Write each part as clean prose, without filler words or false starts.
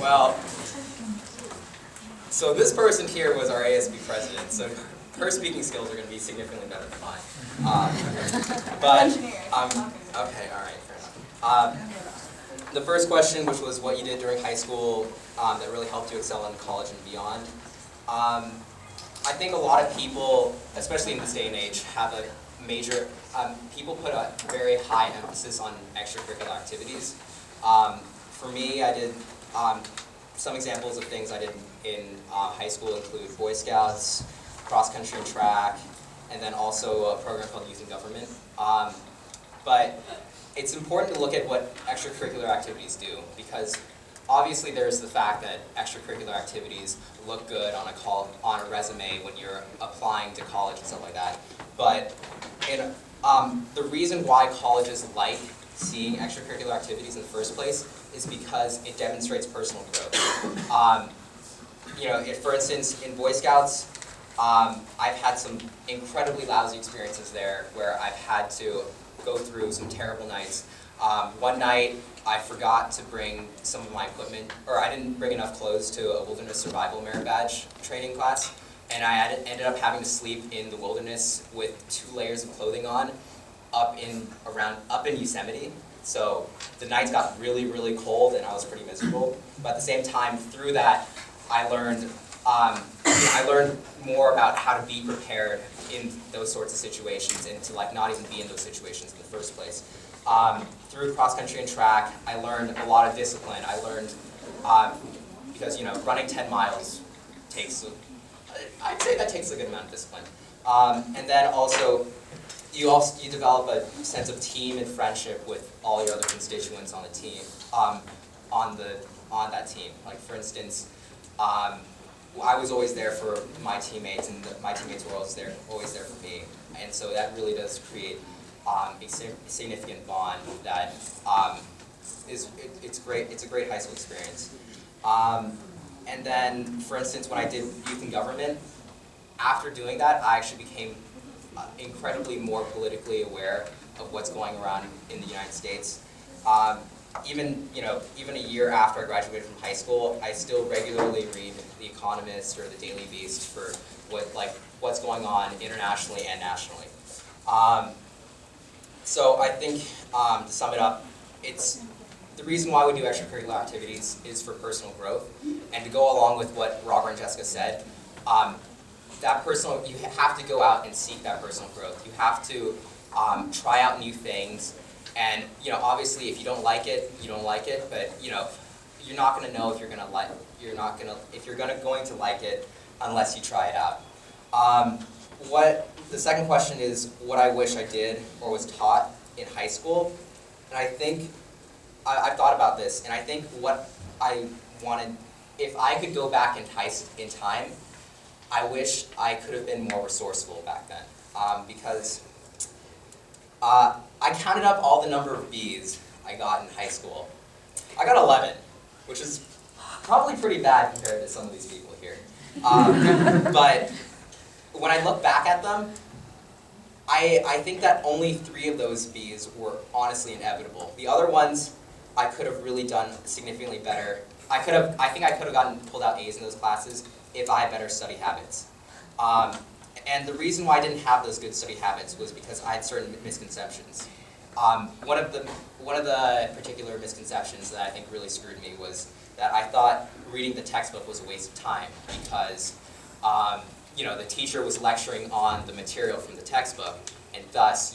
Well, so this person here was our ASB president, so her speaking skills are going to be significantly better than mine. Okay, all right, fair enough. The first question, which was what you did during high school that really helped you excel in college and beyond. I think a lot of people, especially in this day and age, have a major, people put a very high emphasis on extracurricular activities. For me, I did, some examples of things I did in high school include Boy Scouts, cross-country and track, and then also a program called Youth in Government. But it's important to look at what extracurricular activities do, because obviously there's the fact that extracurricular activities look good on a resume when you're applying to college and stuff like that. But the reason why colleges like seeing extracurricular activities in the first place is because it demonstrates personal growth. For instance, in Boy Scouts, I've had some incredibly lousy experiences there where I've had to go through some terrible nights. One night, I forgot to bring some of my equipment, or I didn't bring enough clothes to a wilderness survival merit badge training class, and I ended up having to sleep in the wilderness with 2 layers of clothing on, up in Yosemite. So the nights got really, really cold, and I was pretty miserable. But at the same time, through that, I learned more about how to be prepared in those sorts of situations, and to not even be in those situations in the first place. Through cross-country and track, I learned a lot of discipline. I learned, because running 10 miles takes, I'd say that takes a good amount of discipline. And then also, you develop a sense of team and friendship with all your other constituents on the team, on that team. Like for instance, I was always there for my teammates, and my teammates were always there for me. And so that really does create a significant bond that it's great. It's a great high school experience. And then, for instance, when I did youth in government, after doing that, I actually became incredibly more politically aware of what's going around in the United States. Even a year after I graduated from high school, I still regularly read The Economist or The Daily Beast for what's going on internationally and nationally. So I think, to sum it up, the reason why we do extracurricular activities is for personal growth, and to go along with what Robert and Jessica said, you have to go out and seek that personal growth. You have to try out new things, and obviously if you don't like it, you don't like it, but you're not going to know if you're going to like it unless you try it out. The second question is what I wish I did or was taught in high school, and I think I've thought about this, and I think what I wanted, if I could go back in time, I wish I could have been more resourceful back then, because I counted up all the number of B's I got in high school. I got 11, which is probably pretty bad compared to some of these people here. But when I look back at them, I think that only 3 of those B's were honestly inevitable. The other ones, I could have really done significantly better. I think I could have pulled out A's in those classes if I had better study habits. And the reason why I didn't have those good study habits was because I had certain misconceptions. One of the particular misconceptions that I think really screwed me was that I thought reading the textbook was a waste of time because the teacher was lecturing on the material from the textbook, and thus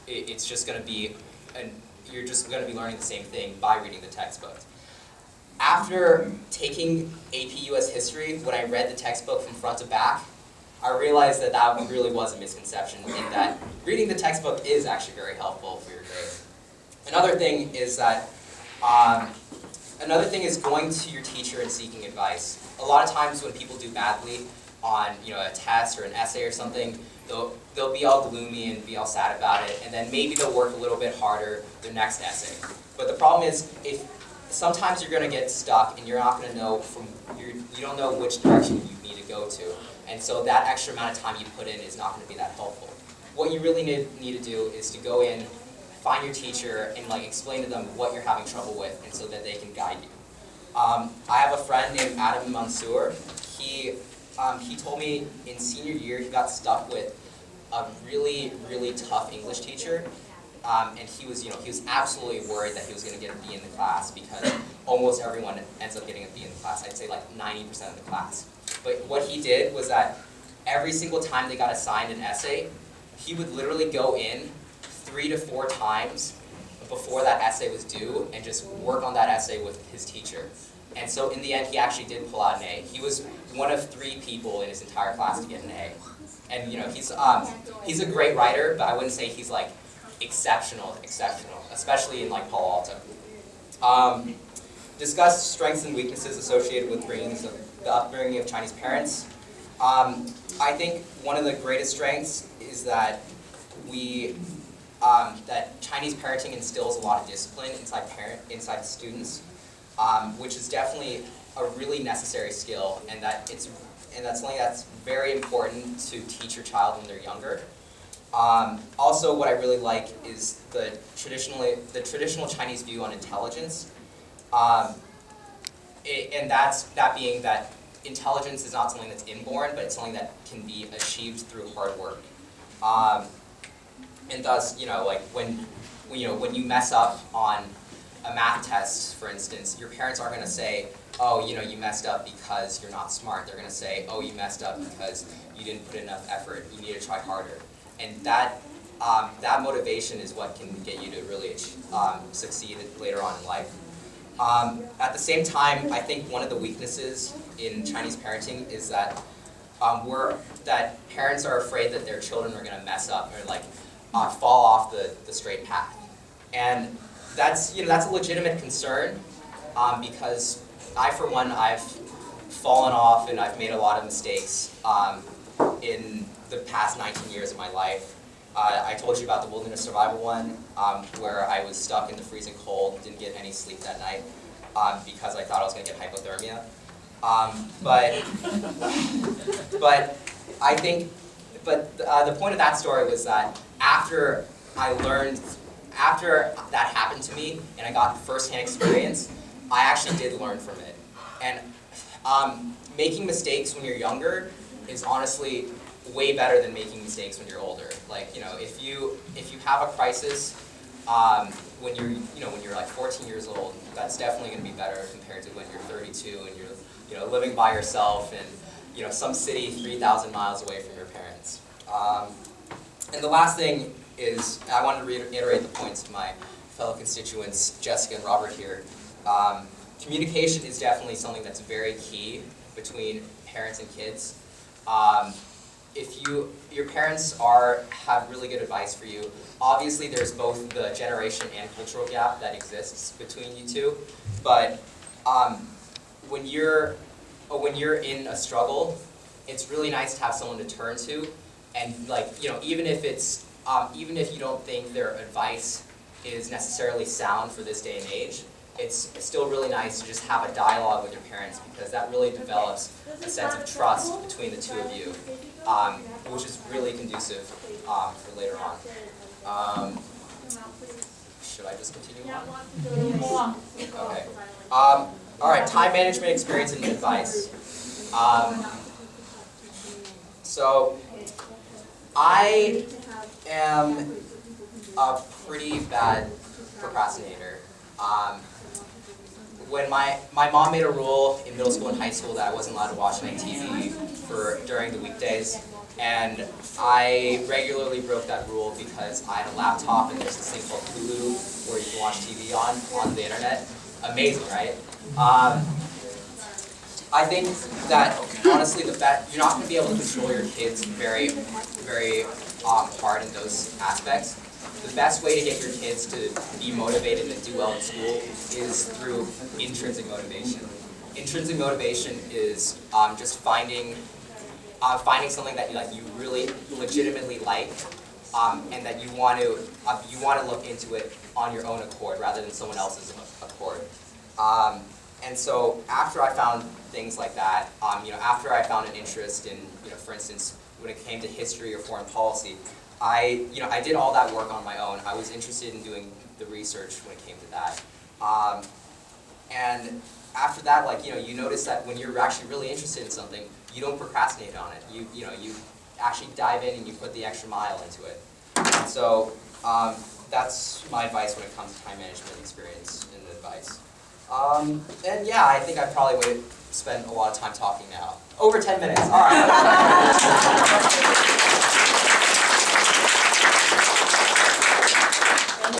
it's just going to be you're just going to be learning the same thing by reading the textbook. After taking AP US History, when I read the textbook from front to back, I realized that that really was a misconception, and that reading the textbook is actually very helpful for your grade. Another thing is going to your teacher and seeking advice. A lot of times when people do badly on a test or an essay or something, they'll be all gloomy and be all sad about it, and then maybe they'll work a little bit harder their next essay. But the problem is, sometimes you're going to get stuck and you're not going to know you don't know which direction you need to go to. And so that extra amount of time you put in is not going to be that helpful. What you really need to do is to go in, find your teacher, and explain to them what you're having trouble with, and so that they can guide you. I have a friend named Adam Mansour. He told me in senior year he got stuck with a really, really tough English teacher. And he was absolutely worried that he was going to get a B in the class because almost everyone ends up getting a B in the class. I'd say like 90% of the class. But what he did was that every single time they got assigned an essay, he would literally go in 3 to 4 times before that essay was due and just work on that essay with his teacher. And so in the end, he actually did pull out an A. He was one of 3 people in his entire class to get an A. And he's a great writer, but I wouldn't say he's like exceptional, especially in like Palo Alto. Discuss strengths and weaknesses associated with the upbringing of Chinese parents. I think one of the greatest strengths is that that Chinese parenting instills a lot of discipline inside students, which is definitely a really necessary skill, and that's something that's very important to teach your child when they're younger. Also, what I really like is the traditional Chinese view on intelligence, and that being that intelligence is not something that's inborn, but it's something that can be achieved through hard work. And thus, like when you mess up on a math test, for instance, your parents aren't going to say, oh, you messed up because you're not smart. They're going to say, oh, you messed up because you didn't put enough effort. You need to try harder. And that motivation is what can get you to really succeed later on in life. At the same time, I think one of the weaknesses in Chinese parenting is that that parents are afraid that their children are going to mess up or like fall off the straight path. And that's a legitimate concern, because for one, I've fallen off and I've made a lot of mistakes in the past 19 years of my life. I told you about the wilderness survival one, where I was stuck in the freezing cold, didn't get any sleep that night because I thought I was going to get hypothermia. But I think, the point of that story was that after that happened to me and I got first-hand experience, I actually did learn from it. And making mistakes when you're younger is honestly way better than making mistakes when you're older. Like, if you have a crisis when you're like 14 years old, that's definitely going to be better compared to when you're 32 and you're living by yourself in some city 3,000 miles away from your parents. And the last thing is, I wanted to reiterate the points of my fellow constituents, Jessica and Robert here. Communication is definitely something that's very key between parents and kids. If your parents have really good advice for you, obviously there's both the generation and cultural gap that exists between you two. But when you're in a struggle, it's really nice to have someone to turn to, and even if you don't think their advice is necessarily sound for this day and age, it's still really nice to just have a dialogue with your parents, because that really develops a sense of trust between the two of you, which is really conducive for later on. Should I just continue on? Okay. All right, time management, experience, and advice. So I am a pretty bad procrastinator. When my mom made a rule in middle school and high school that I wasn't allowed to watch any TV during the weekdays, and I regularly broke that rule because I had a laptop and there's this thing called Hulu where you can watch TV on the internet. Amazing, right? I think that honestly, you're not going to be able to control your kids very, very hard in those aspects. The best way to get your kids to be motivated and do well in school is through intrinsic motivation. Intrinsic motivation is just finding something that you really legitimately like, and that you want to look into it on your own accord rather than someone else's accord. And so after I found things like that, after I found an interest in, for instance, when it came to history or foreign policy, I did all that work on my own. I was interested in doing the research when it came to that. And after that, like, you notice that when you're actually really interested in something, you don't procrastinate on it. You actually dive in and you put the extra mile into it. And so that's my advice when it comes to time management experience and advice. And yeah, I think I probably would spend a lot of time talking now. Over 10 minutes, all right.